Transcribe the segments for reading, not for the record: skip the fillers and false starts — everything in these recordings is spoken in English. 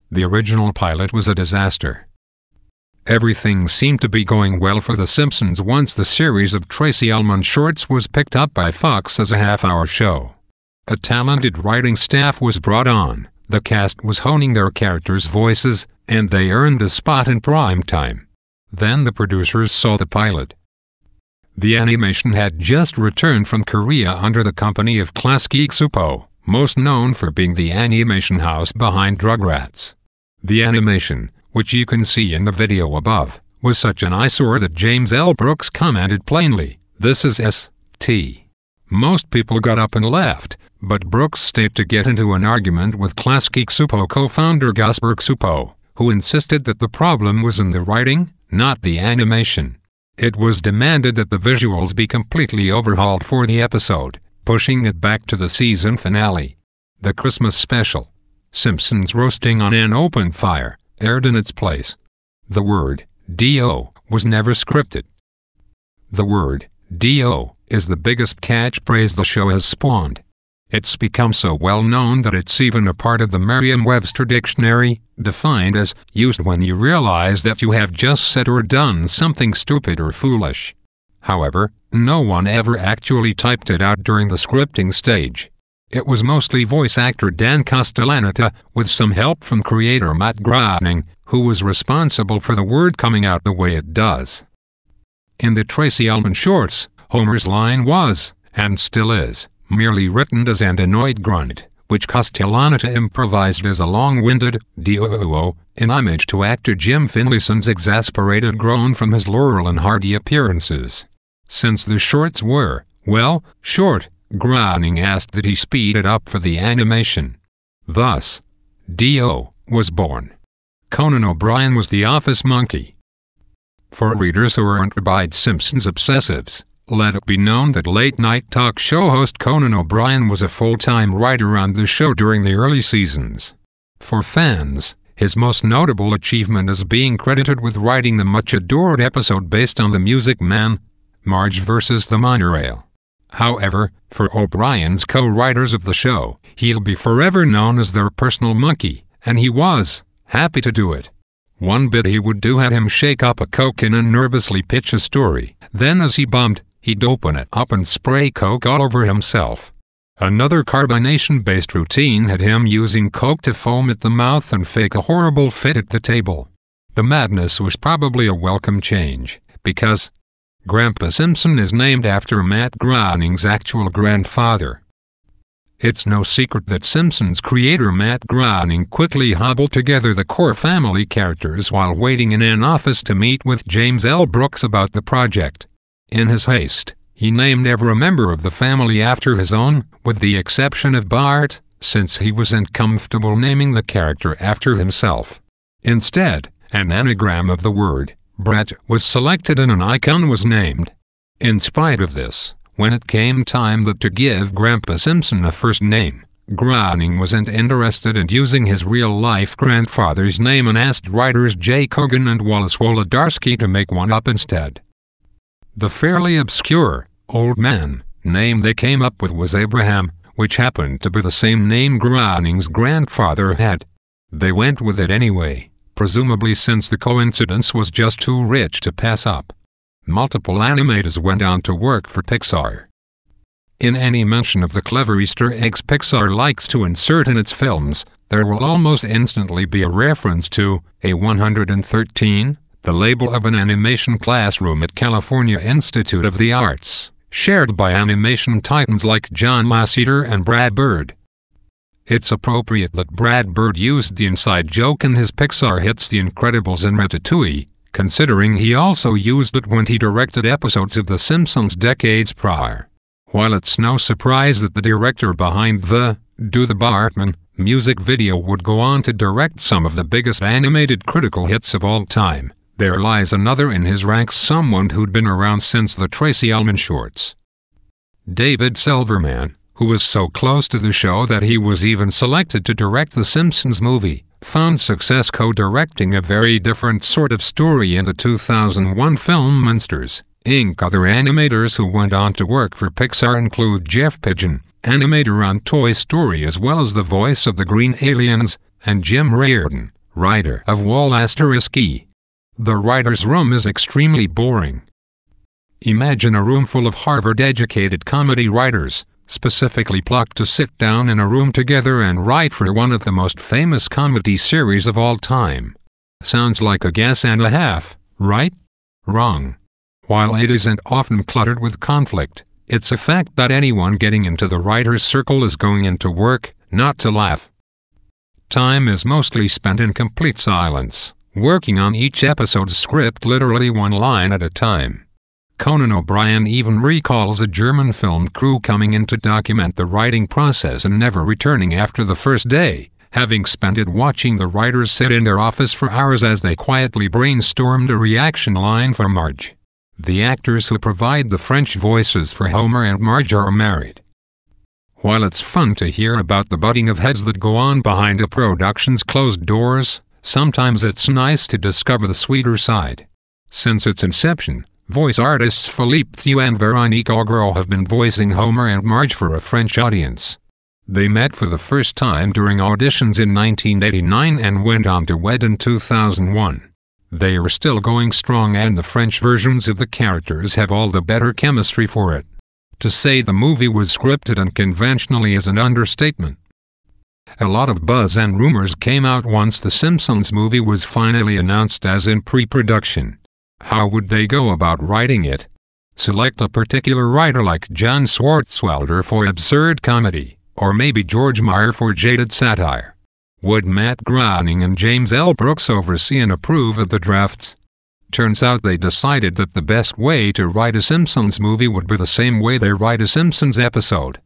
The original pilot was a disaster. Everything seemed to be going well for The Simpsons once the series of Tracey Ullman shorts was picked up by Fox as a half-hour show. A talented writing staff was brought on, the cast was honing their characters' voices, and they earned a spot in prime time. Then the producers saw the pilot. The animation had just returned from Korea under the company of Klasky Csupo, most known for being the animation house behind Rugrats. The animation, which you can see in the video above, was such an eyesore that James L. Brooks commented plainly, "This is S.T." Most people got up and left, but Brooks stayed to get into an argument with Klasky Csupo co-founder Gusper Csupo, who insisted that the problem was in the writing, not the animation. It was demanded that the visuals be completely overhauled for the episode, pushing it back to the season finale. The Christmas special, Simpsons Roasting on an Open Fire, aired in its place. The word D.O. was never scripted. The word D.O. is the biggest catchphrase the show has spawned. It's become so well known that it's even a part of the Merriam-Webster dictionary, defined as used when you realize that you have just said or done something stupid or foolish. However, no one ever actually typed it out during the scripting stage. It was mostly voice actor Dan Castellaneta, with some help from creator Matt Groening, who was responsible for the word coming out the way it does. In the Tracey Ullman shorts, Homer's line was, and still is, merely written as an annoyed grunt, which Castellaneta improvised as a long-winded D-O-O in homage to actor Jim Finlayson's exasperated groan from his Laurel and Hardy appearances. Since the shorts were, well, short, Groening asked that he speed it up for the animation. Thus, D.O. was born. Conan O'Brien was the office monkey. For readers who aren't rabid Simpsons obsessives, let it be known that late-night talk show host Conan O'Brien was a full-time writer on the show during the early seasons. For fans, his most notable achievement is being credited with writing the much-adored episode based on The Music Man, Marge vs. the Monorail. However, for O'Brien's co-writers of the show, he'll be forever known as their personal monkey, and he was happy to do it. One bit he would do had him shake up a Coke and nervously pitch a story, then as he bummed, he'd open it up and spray Coke all over himself. Another carbonation-based routine had him using Coke to foam at the mouth and fake a horrible fit at the table. The madness was probably a welcome change, because Grandpa Simpson is named after Matt Groening's actual grandfather. It's no secret that Simpsons creator Matt Groening quickly hobbled together the core family characters while waiting in an office to meet with James L. Brooks about the project. In his haste, he named every member of the family after his own, with the exception of Bart, since he wasn't comfortable naming the character after himself. Instead, an anagram of the word Brett was selected and an icon was named. In spite of this, when it came time to give Grandpa Simpson a first name, Groening wasn't interested in using his real-life grandfather's name and asked writers Jay Kogan and Wallace Wolodarski to make one up instead. The fairly obscure, old man, name they came up with was Abraham, which happened to be the same name Groening's grandfather had. They went with it anyway, presumably since the coincidence was just too rich to pass up. Multiple animators went on to work for Pixar. In any mention of the clever Easter eggs Pixar likes to insert in its films, there will almost instantly be a reference to A113, the label of an animation classroom at California Institute of the Arts, shared by animation titans like John Lasseter and Brad Bird. It's appropriate that Brad Bird used the inside joke in his Pixar hits The Incredibles and Ratatouille, considering he also used it when he directed episodes of The Simpsons decades prior. While it's no surprise that the director behind the Do the Bartman music video would go on to direct some of the biggest animated critical hits of all time, there lies another in his ranks, someone who'd been around since the Tracey Ullman shorts. David Silverman, who was so close to the show that he was even selected to direct the Simpsons movie, found success co-directing a very different sort of story in the 2001 film Monsters, Inc. Other animators who went on to work for Pixar include Jeff Pigeon, animator on Toy Story as well as the voice of the Green Aliens, and Jim Reardon, writer of Wall *E. The writer's room is extremely boring. Imagine a room full of Harvard-educated comedy writers, specifically plucked to sit down in a room together and write for one of the most famous comedy series of all time. Sounds like a guess and a half, right? Wrong. While it isn't often cluttered with conflict, it's a fact that anyone getting into the writer's circle is going into work, not to laugh. Time is mostly spent in complete silence, working on each episode's script literally one line at a time. Conan O'Brien even recalls a German film crew coming in to document the writing process and never returning after the first day, having spent it watching the writers sit in their office for hours as they quietly brainstormed a reaction line for Marge. The actors who provide the French voices for Homer and Marge are married. While it's fun to hear about the butting of heads that go on behind a production's closed doors, sometimes it's nice to discover the sweeter side. Since its inception, voice artists Philippe Thieu and Véronique Augereau have been voicing Homer and Marge for a French audience. They met for the first time during auditions in 1989 and went on to wed in 2001. They are still going strong and the French versions of the characters have all the better chemistry for it. To say the movie was scripted unconventionally is an understatement. A lot of buzz and rumors came out once the Simpsons movie was finally announced as in pre-production. How would they go about writing it? Select a particular writer like John Swartzwelder for absurd comedy, or maybe George Meyer for jaded satire. Would Matt Groening and James L. Brooks oversee and approve of the drafts? Turns out they decided that the best way to write a Simpsons movie would be the same way they write a Simpsons episode.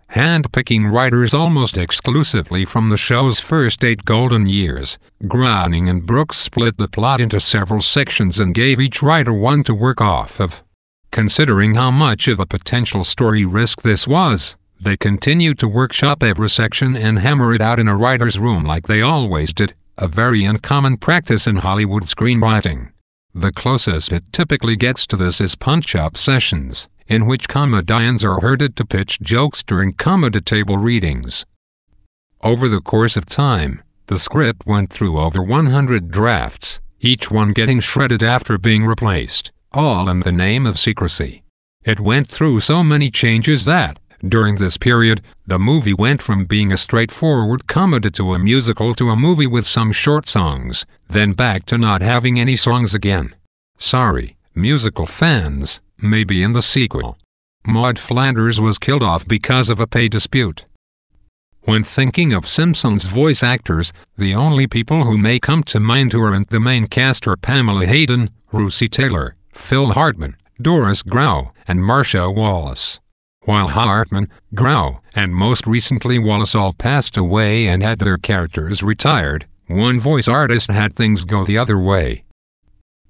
Hand-picking writers almost exclusively from the show's first 8 golden years, Groening and Brooks split the plot into several sections and gave each writer one to work off of. Considering how much of a potential story risk this was, they continued to workshop every section and hammer it out in a writer's room like they always did, a very uncommon practice in Hollywood screenwriting. The closest it typically gets to this is punch-up sessions, in which comedians are herded to pitch jokes during comedy table readings. Over the course of time, the script went through over 100 drafts, each one getting shredded after being replaced, all in the name of secrecy. It went through so many changes that, during this period, the movie went from being a straightforward comedy to a musical to a movie with some short songs, then back to not having any songs again. Sorry, musical fans, maybe in the sequel. Maude Flanders was killed off because of a pay dispute. When thinking of Simpsons voice actors, the only people who may come to mind who aren't the main cast are Pamela Hayden, Russi Taylor, Phil Hartman, Doris Grau, and Marcia Wallace. While Hartman, Grau, and most recently Wallace all passed away and had their characters retired, one voice artist had things go the other way.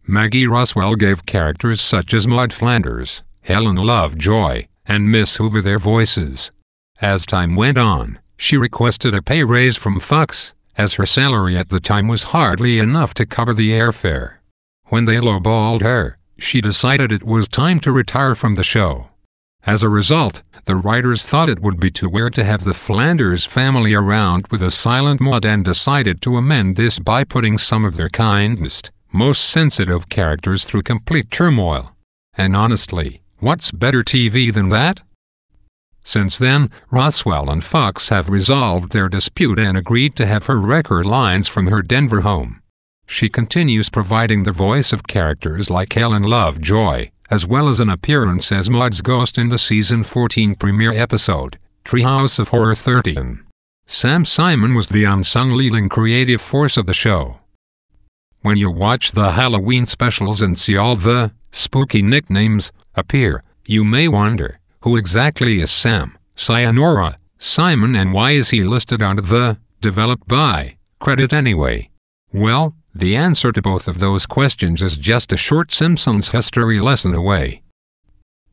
Maggie Roswell gave characters such as Maude Flanders, Helen Lovejoy, and Miss Hoover their voices. As time went on, she requested a pay raise from Fox, as her salary at the time was hardly enough to cover the airfare. When they lowballed her, she decided it was time to retire from the show. As a result, the writers thought it would be too weird to have the Flanders family around with a silent Maude and decided to amend this by putting some of their kindest, most sensitive characters through complete turmoil. And honestly, what's better TV than that? Since then, Roswell and Fox have resolved their dispute and agreed to have her record lines from her Denver home. She continues providing the voice of characters like Helen Lovejoy, as well as an appearance as Maude's ghost in the season 14 premiere episode, Treehouse of Horror 13. Sam Simon was the unsung leading creative force of the show. When you watch the Halloween specials and see all the spooky nicknames appear, you may wonder, who exactly is Sam, Sayonara, Simon, and why is he listed under the developed by credit anyway? Well, the answer to both of those questions is just a short Simpsons history lesson away.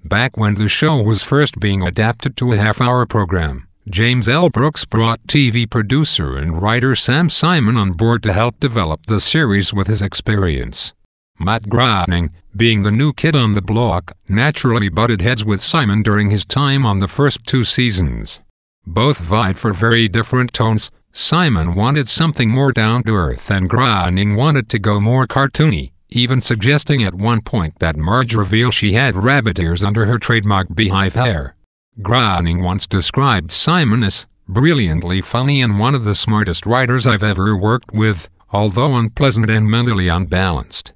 Back when the show was first being adapted to a half-hour program, James L. Brooks brought TV producer and writer Sam Simon on board to help develop the series with his experience. Matt Groening, being the new kid on the block, naturally butted heads with Simon during his time on the first 2 seasons. Both vied for very different tones, Simon wanted something more down-to-earth and Groening wanted to go more cartoony, even suggesting at one point that Marge reveal she had rabbit ears under her trademark beehive hair. Groening once described Simon as brilliantly funny and one of the smartest writers I've ever worked with, although unpleasant and mentally unbalanced.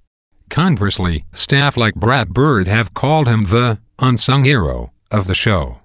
Conversely, staff like Brad Bird have called him the unsung hero of the show.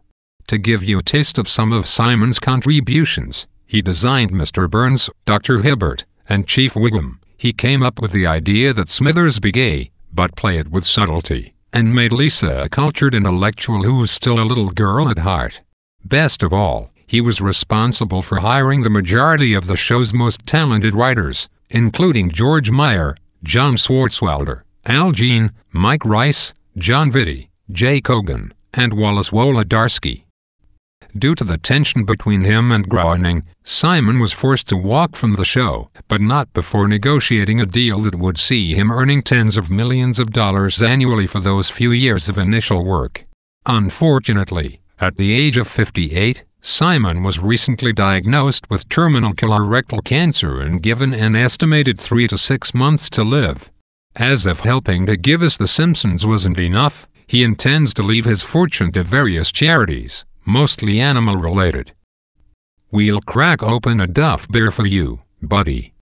To give you a taste of some of Simon's contributions, he designed Mr. Burns, Dr. Hibbert, and Chief Wiggum. He came up with the idea that Smithers be gay, but play it with subtlety, and made Lisa a cultured intellectual who's still a little girl at heart. Best of all, he was responsible for hiring the majority of the show's most talented writers, including George Meyer, John Swartzwelder, Al Jean, Mike Rice, John Vitti, Jay Kogan, and Wallace Wolodarski. Due to the tension between him and Groening, Simon was forced to walk from the show, but not before negotiating a deal that would see him earning tens of millions of dollars annually for those few years of initial work. Unfortunately, at the age of 58, Simon was recently diagnosed with terminal colorectal cancer and given an estimated 3 to 6 months to live. As if helping to give us The Simpsons wasn't enough, he intends to leave his fortune to various charities, mostly animal-related. We'll crack open a Duff beer for you, buddy.